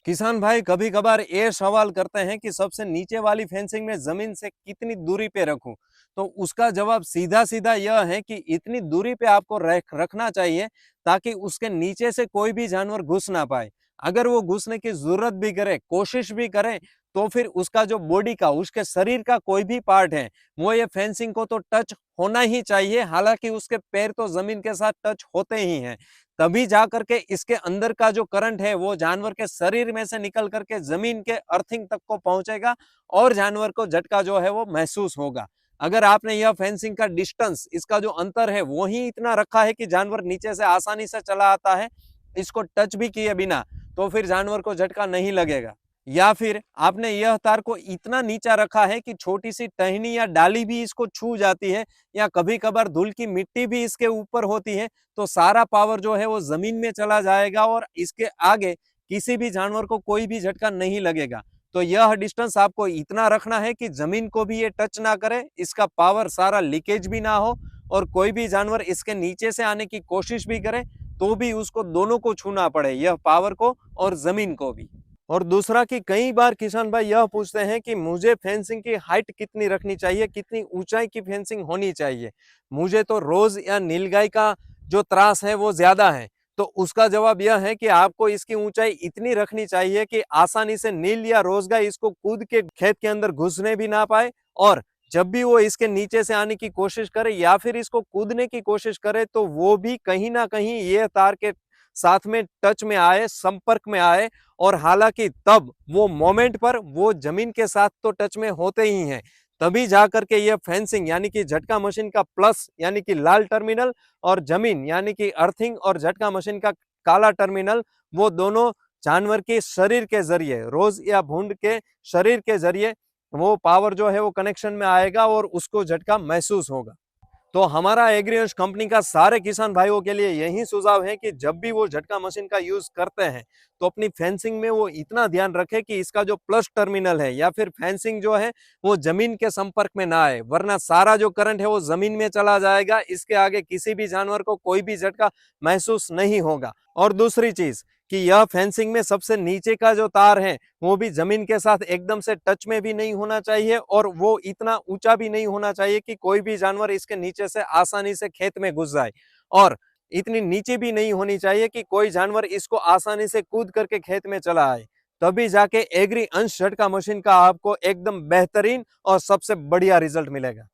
किसान भाई कभी कभार ये सवाल करते हैं कि सबसे नीचे वाली फेंसिंग में जमीन से कितनी दूरी पे रखूं। तो उसका जवाब सीधा सीधा यह है कि इतनी दूरी पे आपको रखना चाहिए ताकि उसके नीचे से कोई भी जानवर घुस ना पाए। अगर वो घुसने की जरूरत भी करे, कोशिश भी करे, तो फिर उसका जो बॉडी का, उसके शरीर का कोई भी पार्ट है वो ये फेंसिंग को तो टच होना ही चाहिए। हालांकि उसके पैर तो जमीन के साथ टच होते ही हैं, तभी जा करके इसके अंदर का जो करंट है वो जानवर के शरीर में से निकल करके जमीन के अर्थिंग तक को पहुंचेगा और जानवर को झटका जो है वो महसूस होगा। अगर आपने यह फेंसिंग का डिस्टेंस, इसका जो अंतर है वो ही इतना रखा है कि जानवर नीचे से आसानी से चला आता है, इसको टच भी किए बिना, तो फिर जानवर को झटका नहीं लगेगा। या फिर आपने यह तार को इतना नीचा रखा है कि छोटी सी टहनी या डाली भी इसको छू जाती है, या कभी कभार धूल की मिट्टी भी इसके ऊपर होती है, तो सारा पावर जो है वो जमीन में चला जाएगा और इसके आगे किसी भी जानवर को कोई भी झटका नहीं लगेगा। तो यह डिस्टेंस आपको इतना रखना है कि जमीन को भी ये टच ना करे, इसका पावर सारा लीकेज भी ना हो, और कोई भी जानवर इसके नीचे से आने की कोशिश भी करे तो भी उसको दोनों को छूना पड़े, यह पावर को और जमीन को भी। और दूसरा कि कई बार किसान भाई यह पूछते हैं कि मुझे फेंसिंग की हाइट कितनी रखनी चाहिए, कितनी ऊंचाई की फेंसिंग होनी चाहिए। मुझे तो रोज या नीलगाय का जो त्रास है वो ज्यादा है, तो उसका जवाब यह है कि आपको इसकी ऊंचाई इतनी रखनी चाहिए कि आसानी से नील या रोजगाय इसको कूद के खेत के अंदर घुसने भी ना पाए, और जब भी वो इसके नीचे से आने की कोशिश करे या फिर इसको कूदने की कोशिश करे तो वो भी कहीं ना कहीं ये तार के साथ में टच में आए, संपर्क में आए। और हालांकि तब वो मोमेंट पर वो जमीन के साथ तो टच में होते ही हैं, तभी जाकर के ये फेंसिंग यानी कि झटका मशीन का प्लस यानी कि लाल टर्मिनल, और जमीन यानी कि अर्थिंग और झटका मशीन का काला टर्मिनल, वो दोनों जानवर के शरीर के जरिए, रोज या भूंड के शरीर के जरिए वो पावर जो है वो कनेक्शन में आएगा और उसको झटका महसूस होगा। तो हमारा एग्रीहंस कंपनी का सारे किसान भाइयों के लिए यही सुझाव है कि जब भी वो झटका मशीन का यूज करते हैं तो अपनी फेंसिंग में वो इतना ध्यान रखे कि इसका जो प्लस टर्मिनल है या फिर फेंसिंग जो है वो जमीन के संपर्क में ना आए, वरना सारा जो करंट है वो जमीन में चला जाएगा, इसके आगे किसी भी जानवर को कोई भी झटका महसूस नहीं होगा। और दूसरी चीज कि यह फेंसिंग में सबसे नीचे का जो तार है वो भी जमीन के साथ एकदम से टच में भी नहीं होना चाहिए, और वो इतना ऊंचा भी नहीं होना चाहिए कि कोई भी जानवर इसके नीचे से आसानी से खेत में घुस जाए, और इतनी नीचे भी नहीं होनी चाहिए कि कोई जानवर इसको आसानी से कूद करके खेत में चला आए। तभी जाके एग्री अंश झटका मशीन का आपको एकदम बेहतरीन और सबसे बढ़िया रिजल्ट मिलेगा।